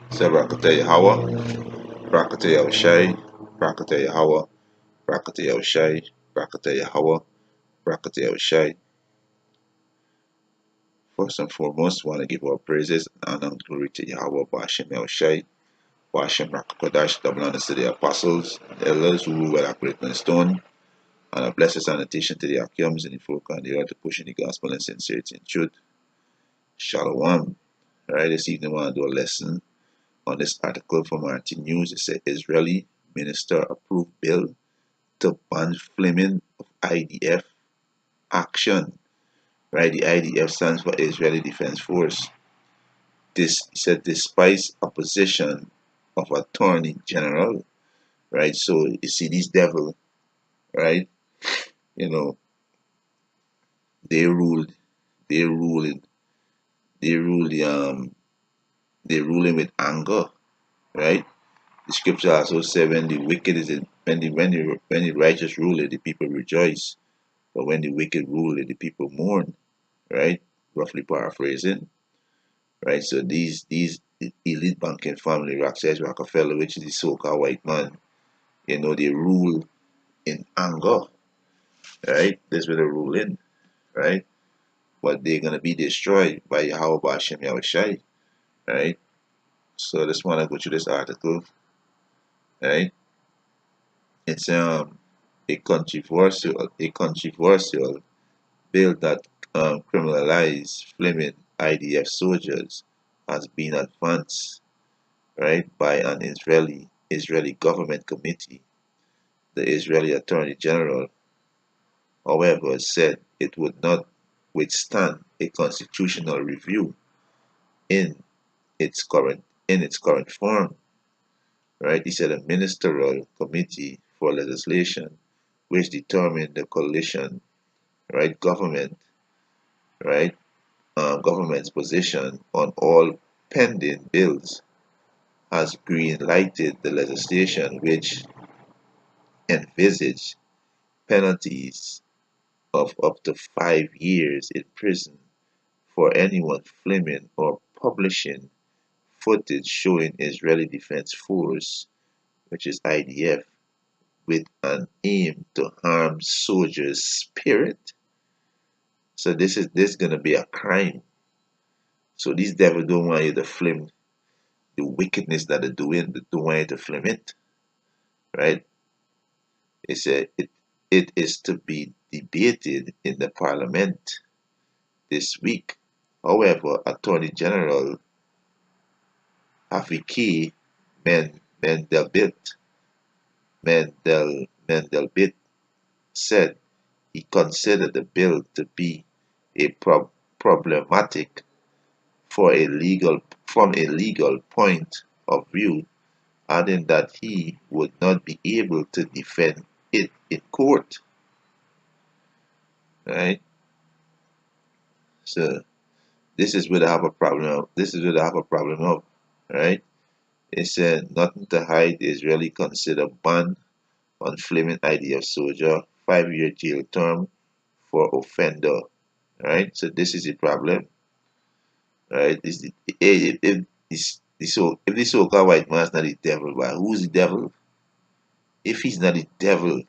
So Rakata Yahweh, Rakata Yahushai, Rakata Yahweh, Rakata Yahushai, Rakata Yahweh, Rakata Yahushai. First and foremost, we want to give our praises and honor and glory to Yahweh Bashem Yahushai, Bashem Rakakadash, double honors to the apostles, the elders who rule well great and stone, and a blessed sanitation to the Akiums and the folk and the earth to push in the gospel and sincerity and truth. Shalom. Alright, this evening we want to do a lesson on this article from RT News. It says Israeli minister approved bill to ban filming of IDF action. Right, the IDF stands for Israeli Defense Force. This said despite opposition of Attorney General. Right, so you see these devil, right? You know, they ruled, they ruling, they rule the they ruling with anger, right? The scripture also said when the wicked is in, when the righteous ruler, the people rejoice. But when the wicked ruler, the people mourn, right? Roughly paraphrasing, right? So these elite banking family, Rockefeller, which is the so-called white man, they rule in anger, right? That's where they rule in, right? But they're gonna be destroyed by Yahweh Bashem Yahushai, right? So I just wanna go through this article, right? It's a controversial bill that criminalize flaming IDF soldiers has been advanced, right, by an Israeli government committee. The Israeli Attorney General, however, said it would not withstand a constitutional review in its current form. Right? He said a ministerial committee for legislation, which determined the coalition, right, right, government's position on all pending bills, has green-lighted the legislation which envisaged penalties of up to 5 years in prison for anyone filming or publishing footage showing Israeli Defense Force, which is IDF, with an aim to harm soldiers' spirit. So this gonna be a crime. So these devils don't want you to film the wickedness that they're doing. They don't want you to film it, right? It is to be debated in the parliament this week. However, Attorney General Afiki Mendelbit Mendelbit said he considered the bill to be a problematic from a legal point of view, adding that he would not be able to defend it in court. Right? So this is where I have a problem. This is where I have a problem of, right? It said nothing to hide. The Israeli consider ban on flaming IDF soldier, 5-year jail term for offender. Right? So this is the problem. Right? If the so-called white man is not the devil, but who's the devil? If he's not the devil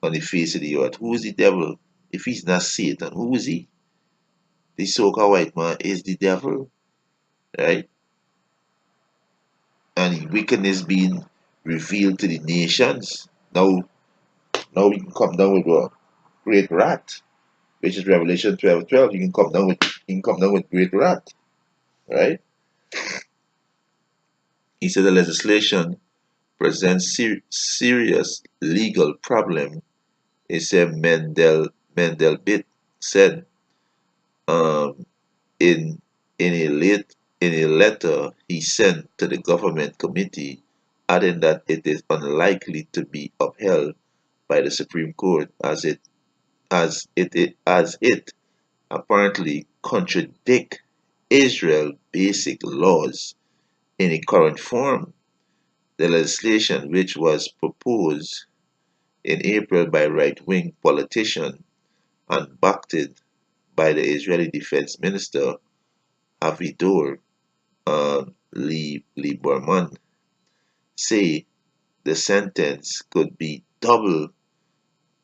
on the face of the earth, who is the devil? If he's not Satan, who is he? The so-called white man is the devil, right? And wickedness being revealed to the nations. Now we can come down with a great wrath, which is Revelation 12:12. You can come down with great wrath, right? He said the legislation presents serious legal problem. He said Mendelbit said um, in in a letter he sent to the government committee, adding that it is unlikely to be upheld by the Supreme Court as it apparently contradict Israel basic laws in its current form. The legislation, which was proposed in April by right-wing politicians and backed by the Israeli Defense Minister Avidor Lieberman, say the sentence could be doubled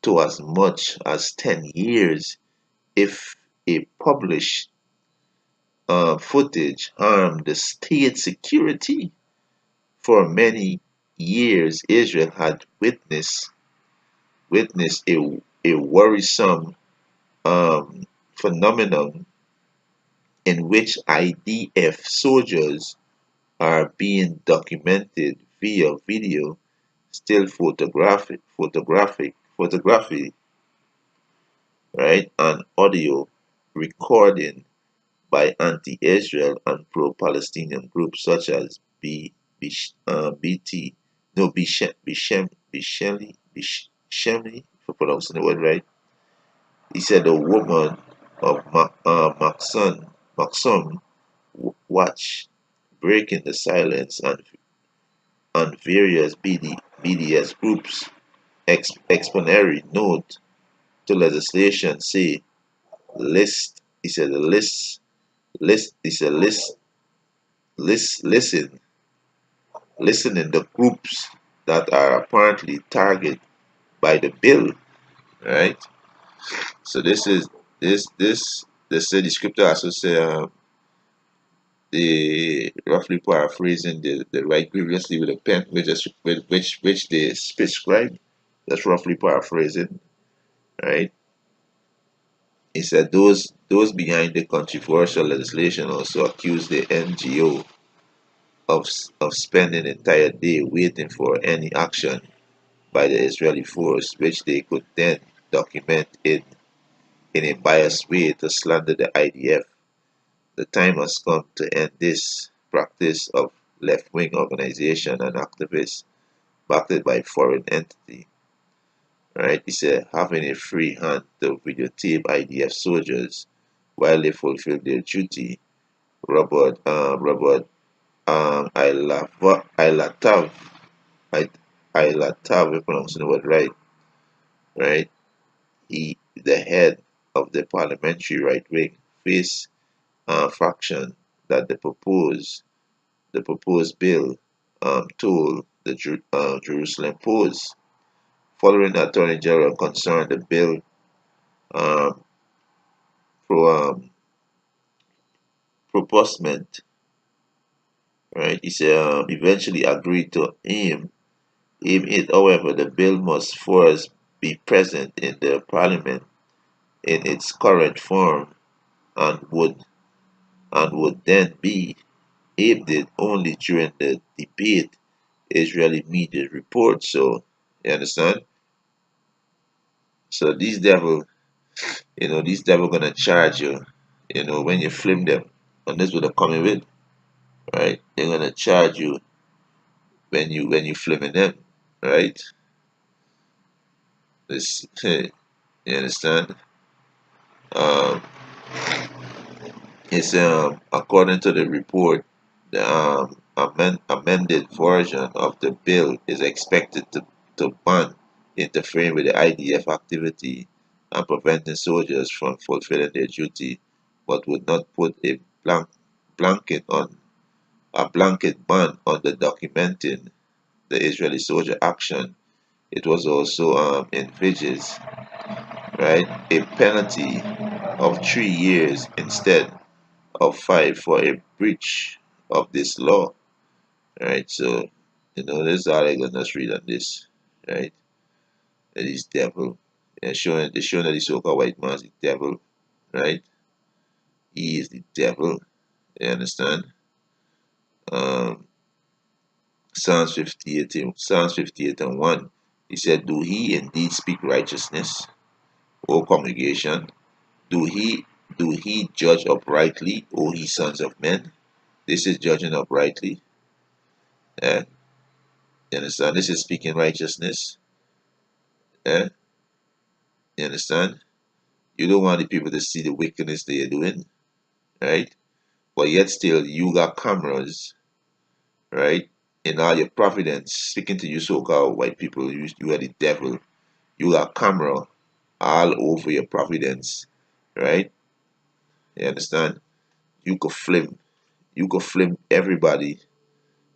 to as much as 10 years if a published footage harmed the state security. For many years, Israel had witnessed a worrisome um, phenomenon in which IDF soldiers are being documented via video, still photography, right, and audio recording by anti-Israel and pro-Palestinian groups such as BT, no, Bishemli, if I'm pronouncing the word right. He said a woman of Maxon watch breaking the silence and various BDS groups explanatory note to legislation say list. He said the list. He said listening the groups that are apparently targeted by the bill, right? So this is this the study scripture also say the roughly paraphrasing the right previously with a pen which they prescribed. That's roughly paraphrasing, right? He said those behind the controversial legislation also accused the NGO of spending an entire day waiting for any action by the Israeli force, which they could then document in a biased way to slander the IDF. The time has come to end this practice of left-wing organization and activists backed by foreign entity. Right? He said having a free hand to videotape IDF soldiers while they fulfill their duty. Robert Ilatav, I Ilatav, if I'm pronouncing the word right, right? He, the head of the parliamentary right wing, faced faction that the proposed bill told the Jerusalem Post. Following the Attorney General concerned, the bill um, pro, proposement, right? He said eventually agreed to aim it. However, the bill must first be present in the Parliament in its current form and would then be aimed only during the debate. Israeli media report. So you understand? So these devil gonna charge you, when you film them. And this is what they're coming with, right? They're gonna charge you when you filming them, right? This you understand? Um it's according to the report, the amended version of the bill is expected to ban interfering with the IDF activity and preventing soldiers from fulfilling their duty, but would not put blanket on a blanket ban on the documenting the Israeli soldier action. It was also envisages, right, a penalty of 3 years instead of 5 for a breach of this law. Right? So, this is all I gonna just read on this, right? That is devil. And showing that the so-called white man is the devil, right? He is the devil. You understand? Um, Psalms 58 and 1. He said, do he indeed speak righteousness, O congregation? Do he do he judge uprightly, O ye sons of men? This is judging uprightly. Eh? You understand? This is speaking righteousness. Eh? You understand? You don't want the people to see the wickedness they are doing, right? But yet still you got cameras, right? In all your providence, speaking to you so-called white people, you are the devil. You got camera all over your providence, right? You understand? You could film. You could film everybody,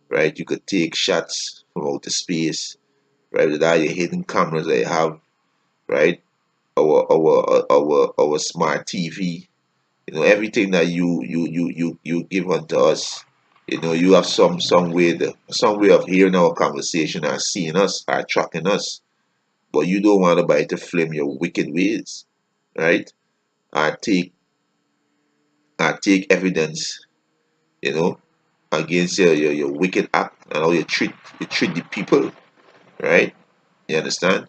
right? You could take shots from outer space, right? With all your hidden cameras that you have, right? Our smart TV, everything that you give unto us. You have some way of hearing our conversation or seeing us or tracking us, but you don't want nobody to flame your wicked ways, right? Or take evidence, you know, against your wicked act and how you treat the people, right? You understand?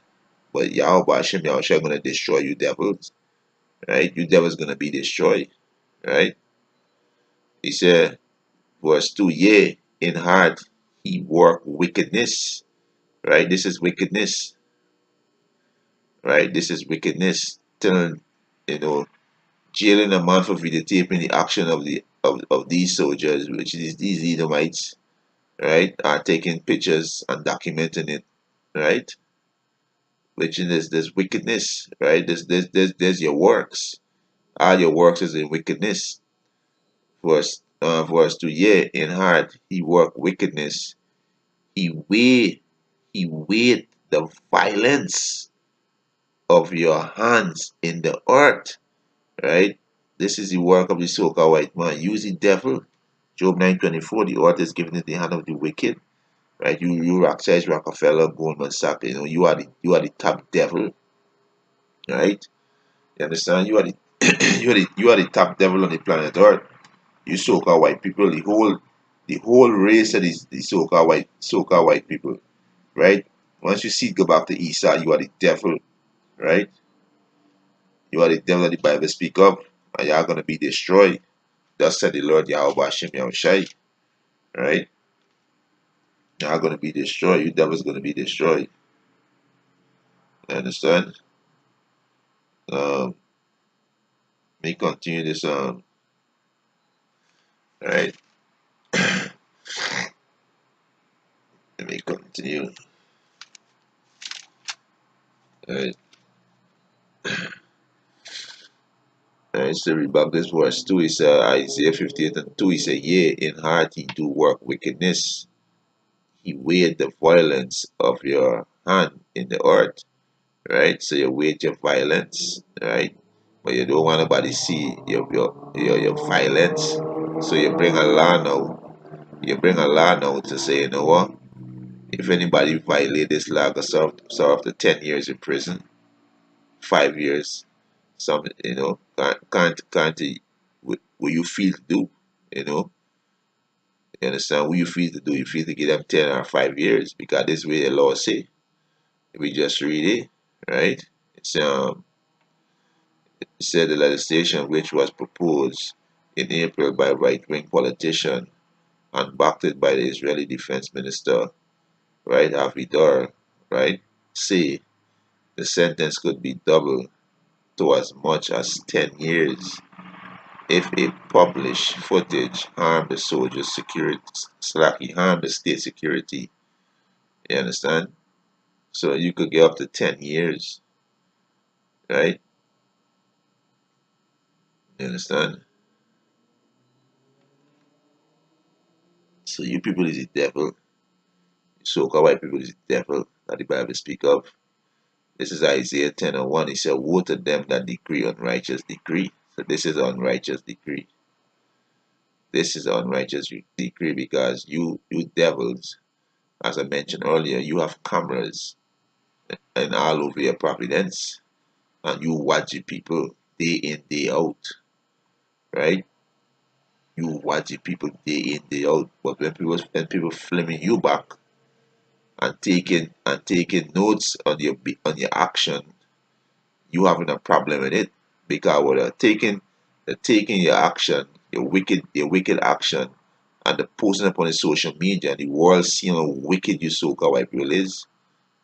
But Yahweh Hashem Yahushua gonna destroy you devils, right? You devils gonna be destroyed, right? He said, verse 2, yea, in heart he work wickedness, right? This is wickedness, right? This is wickedness. Telling, you know, jailing a man for videotaping the action of these soldiers, which is these Edomites, right? Are taking pictures and documenting it, right? Which is this wickedness, right? There's your works. All your works is in wickedness. Verse 2, yea, in heart he work wickedness. He weighed the violence of your hands in the earth, right? This is the work of the so-called white man. Use the devil. Job 9:24, the earth is given in the hand of the wicked, right? You Rothschild, Rockefeller, Goldman Sachs, you are the top devil, right? You understand? You are the you are the top devil on the planet Earth. You so-called white people, the whole race of the so-called white people, right? Once you see it, go back to Esau, you are the devil, right? You are the devil that the Bible speak of, and you are gonna be destroyed. Thus said the Lord Yahweh Hashem Yahushai, right? You are gonna be destroyed. You devil's gonna be destroyed. You understand? Let me continue this right? Let me continue. Alright. Alright, so read back this verse 2. He said Isaiah 58:2. He said, yea, in heart he do work wickedness. He weighed the violence of your hand in the earth, right? So you weighed your violence, right? But you don't want nobody see your violence. So you bring a law now. You bring a law now to say, you know what? If anybody violate this law, go serve up to 10 years in prison, 5 years. Some, what you feel to do, you know? You understand? What you feel to do? You feel to give them 10 or 5 years because this is what the law say. We just read it, right? It said the legislation which was proposed in April by right-wing politician and backed by the Israeli Defense Minister, right, Avidar, right, say the sentence could be doubled to as much as 10 years if a published footage harm the soldiers' security, harm the state security. You understand? So you could get up to 10 years, right? You understand? So you people is the devil. So-called white people is the devil that the Bible speak of. This is Isaiah 10:1. He said, woe to them that decree unrighteous decree. So this is unrighteous decree. This is unrighteous decree because you devils, as I mentioned earlier, you have cameras and all over your providence, and you watch the people day in, day out, right? You watch the people day in, day out. But when people flaming you back and taking notes on your action, you having a problem with it because what they're taking your action, your wicked action, and the posting upon the social media, and the world seeing how wicked you so-called white people is.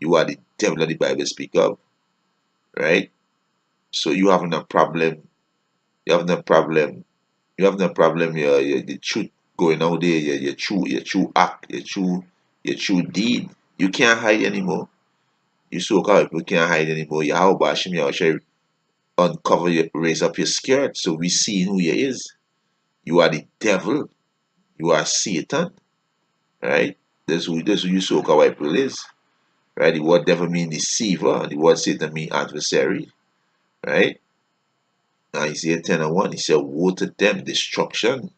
You are the devil that the Bible speak of, right? So you having a problem. You having a problem. You having a problem. Your the truth going out there. Your true act. Your true deed. You can't hide anymore. You so-called people can't hide anymore. Yahweh Bashim Yahushua uncover your, raise up your skirt so we see who you is. You are the devil. You are Satan, right? This who you so-called white people is, right? The word devil means deceiver, and the word Satan means adversary, right? Isaiah 10:1, he said, woe to them, destruction,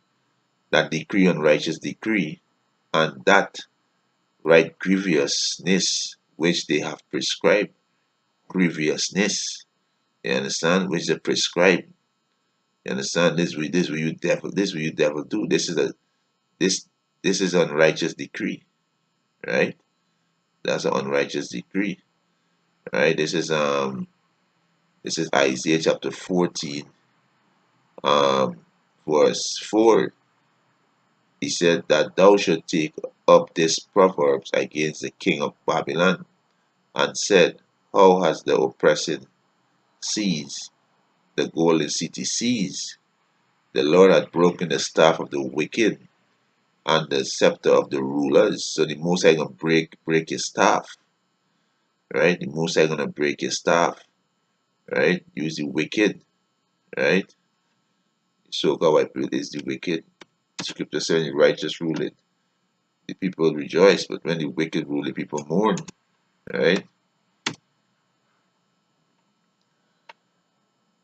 that decree unrighteous decree, and that right grievousness which they have prescribed. Grievousness, you understand? Which they prescribe. You understand? This what you devil, this what you devil do. This this is unrighteous decree, right? That's an unrighteous decree, right? This is Isaiah chapter 14, um, verse 4. He said that thou should take up this proverbs against the king of Babylon, and said, how has the oppressing seized, the golden city seized? The Lord had broken the staff of the wicked and the scepter of the rulers. So the Most High gonna break his staff, right? The Most High gonna break his staff, right? Use the wicked, right? So God white people is the wicked. Scripture says the righteous rule it, the people rejoice, but when the wicked rule, the people mourn, right?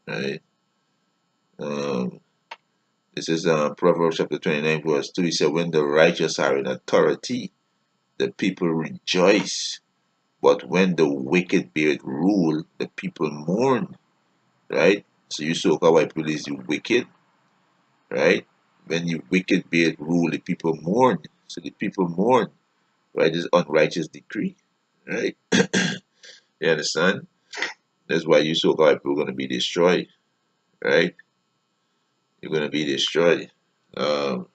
Right. Um, this is Proverbs chapter 29, verse 2. He said, when the righteous are in authority, the people rejoice. But when the wicked bear rule, the people mourn. Right? So you so-called white people is the wicked, right? When you wicked bear rule, the people mourn. So the people mourn, right? This unrighteous decree. Right? You understand? That's why you so-called white people are gonna be destroyed. Right? You're gonna be destroyed. Um,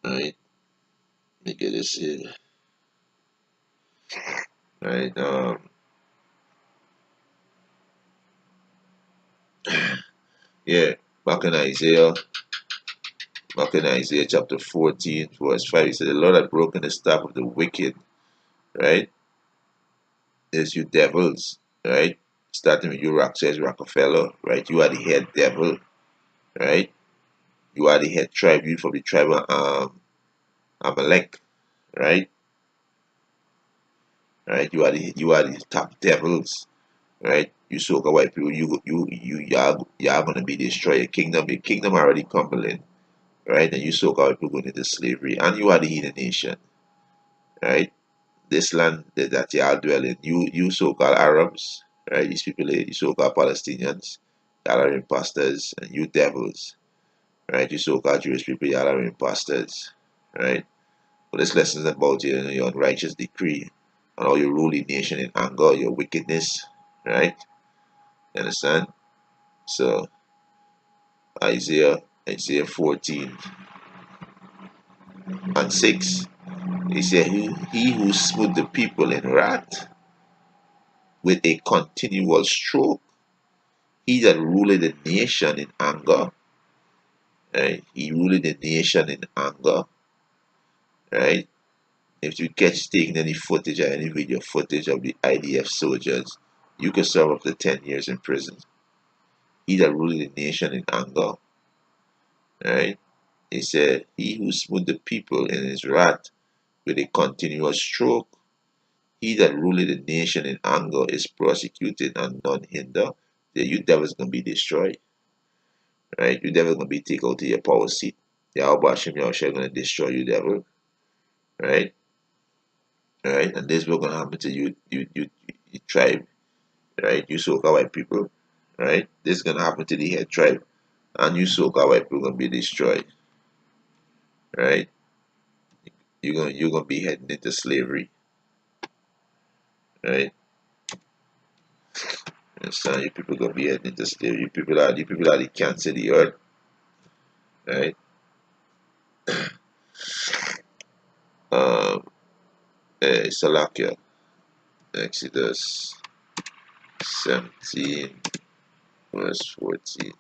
right. Let me get this here. Right. Yeah. Back in Isaiah, back in Isaiah chapter 14, verse 5, he said, the Lord had broken the staff of the wicked, right? There's you devils, right? Starting with you, says Rockefeller, right? You are the head devil, right? You are the head tribe, you from the tribe of Amalek, right? Right? You are the top devils, right? You soca white people, you are gonna be destroyed. Your kingdom already crumbling, right? And you soca white people going into slavery, and you are the heathen nation, right? This land that y'all dwell in, you so-called Arabs, right? These people, you so-called Palestinians, y'all are imposters, and you devils, right? You so-called Jewish people, y'all are imposters, right? But this lesson is about your unrighteous decree and how you rule the nation in anger, your wickedness, right? You understand? So Isaiah 14 and 6, he said, he who smote the people in wrath with a continual stroke, he that ruled the nation in anger, right? He ruled the nation in anger, right? If you catch taking any footage or any video footage of the IDF soldiers, you can serve up to 10 years in prison. He that ruled the nation in anger, right? He said, he who smote the people in his wrath with a continuous stroke, he that ruled the nation in anger is prosecuted and none hinder. The you devils gonna be destroyed, right? You devil gonna be taken out to your power seat. Yahweh Hashem Yahushua gonna destroy you, devil, right? Right? And this will gonna happen to you tribe, right? You so-called white people, right? This is gonna happen to the head tribe, and you so-called white people gonna be destroyed, right? You're gonna be heading into slavery, right? Understand? You people gonna be heading into slavery. You people are the cancer of the earth, right? Um, Salakia, Exodus 17, verse 14,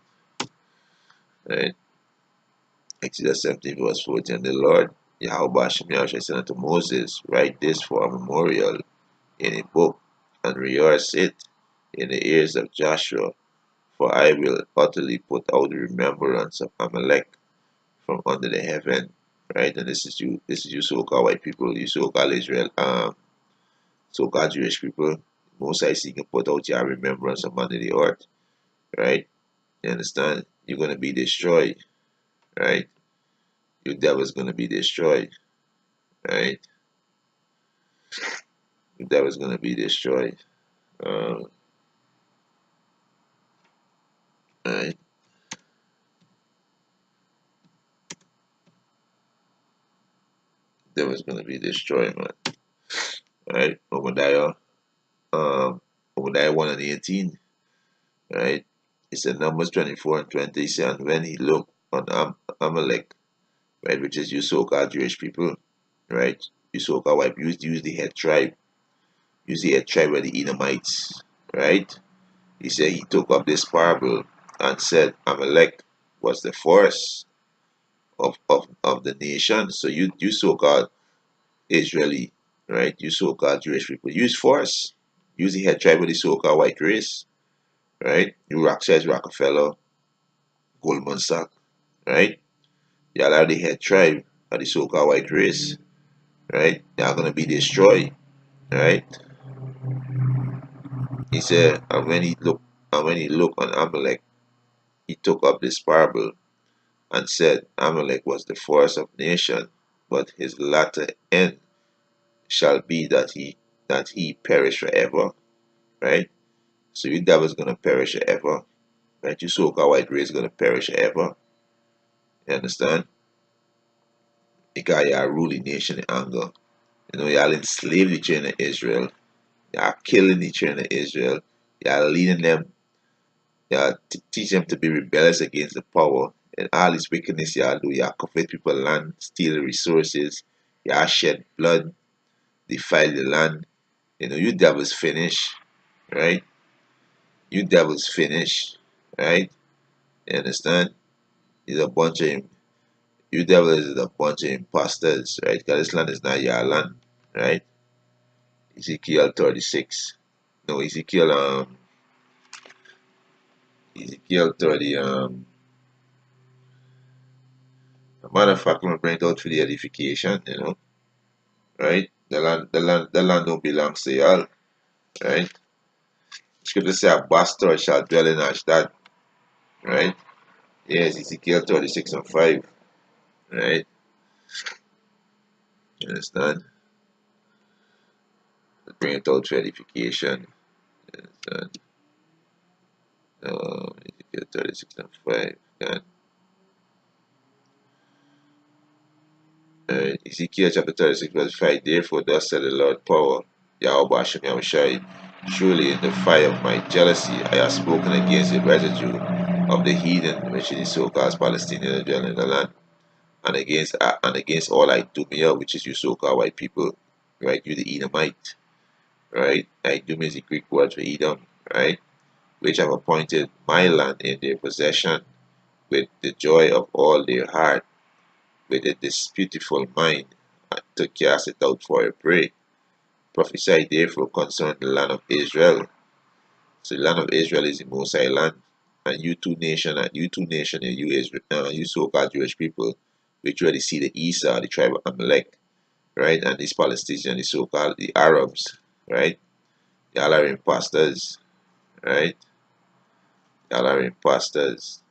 right? Exodus 17, verse 14. And the Lord Yahweh Hashem Yahushua said unto Moses, write this for a memorial in a book, and rehearse it in the ears of Joshua, for I will utterly put out the remembrance of Amalek from under the heaven, right? And this is you so-called white people, you so-called Israel, so-called Jewish people. Most I see can put out your remembrance from under the earth, right? You understand? You're gonna be destroyed, right? Your devil's gonna be destroyed, right? Your devil's gonna be destroyed. Right? Devil's gonna be destroyed, man. Right? Obadiah 1 and 18, right? It said Numbers 24 and 20, it said, and when he looked on Amalek, right, which is you so-called Jewish people, right? You so-called white, use the head tribe, use the head tribe of the Edomites, right? He said he took up this parable and said Amalek was the force of the nation. So you so-called Israeli, right? You so-called Jewish people, use force, use the head tribe of the so-called white race, right? You Rothschild, Rockefeller, Goldman Sachs, right? Y'all are the head tribe of the so-called white race, right? Y'all gonna be destroyed, right? He said, and when he looked on Amalek, he took up this parable and said, Amalek was the first of nation, but his latter end shall be that he perish forever, right? So your devil's gonna perish forever, right? Your so-called white race is gonna perish forever. You understand? Because y'all ruling nation in anger. You know, y'all enslaved the children of Israel. Y'all killing the children of Israel. Y'all leading them. Y'all teach them to be rebellious against the power. And all this wickedness y'all do. Y'all covet people land, steal the resources. Y'all shed blood, defile the land. You know, you devils finish, right? You devils finish, right? You understand? It's a bunch of you devils is a bunch of imposters, right? Because this land is not your land, right? Ezekiel 36. No, Ezekiel 30, a matter of fact, I'm gonna bring it out for the edification, you know, right? The land don't belong to y'all, right? Scripture say a bastard shall dwell in Ashdod, right? Yes, Ezekiel 36 and 5, right? You understand? Bring it out for edification. You understand? Ezekiel 36 and 5. God. Ezekiel chapter 36 verse 5. Therefore thus said the Lord power, Yahweh Hashem Yahushai, surely in the fire of my jealousy I have spoken against the residue of the heathen, which is the so-called Palestinians that dwell in the land, and against all Idumea, which is you so-called white people, right? You the Edomite, right? Idumea is the Greek word for Edom, right? Which have appointed my land in their possession with the joy of all their heart, with a disputeful mind, and to cast it out for a prey. Prophesy therefore concerning the land of Israel. So the land of Israel is the Most High land, and you two nation, and you Israel, you so-called Jewish people, which were the seed of Esau, the tribe of Amalek, right? And these Palestinians, the so-called the Arabs, right? Y'all are imposters, right? Y'all are imposters.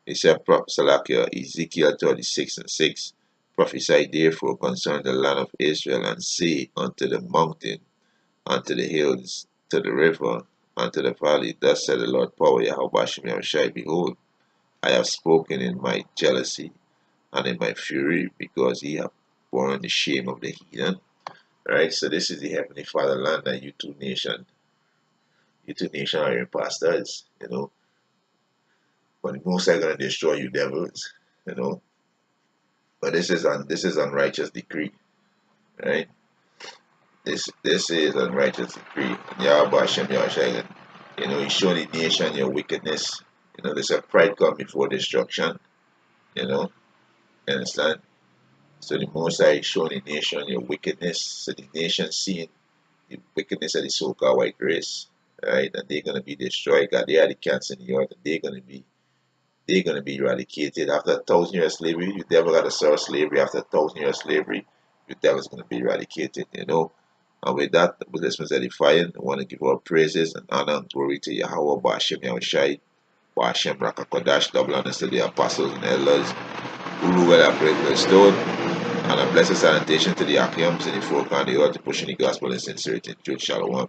He said, Salakia, Ezekiel 36 and 6, prophesy therefore concerning the land of Israel, and say unto the mountain, unto the hills, to the river, unto the valley, thus said the Lord power, Yahweh Hashem Yahushai, behold, I have spoken in my jealousy and in my fury, because ye have borne the shame of the heathen. Right, so this is the Heavenly Father land, and you two nation are imposters, you know. But the most are gonna destroy you devils, you know. But this is unrighteous decree, right? This is unrighteous decree. Yahweh Hashem Yahushua, you know, you show the nation your wickedness. You know, there's a pride come before destruction, you know, you understand? So the most High is showing the nation your wickedness. So the nation seeing the wickedness of the so-called white race, right? And they're gonna be destroyed. God, they are the cancer in the earth, and they're going to be eradicated. After 1,000 years of slavery, you never got to serve slavery. After 1,000 years of slavery, your devil's going to be eradicated, you know. And with that, with this was edifying. I want to give our praises and honor and glory to Yahweh, Ba'ashem Yahushai, Ba'ashem Rakakodash, double honors to the apostles and elders who rule well and pray with stone, and a blessed salutation to the Akiams and the folk on the earth pushing the gospel in sincerity and truth. Shalom.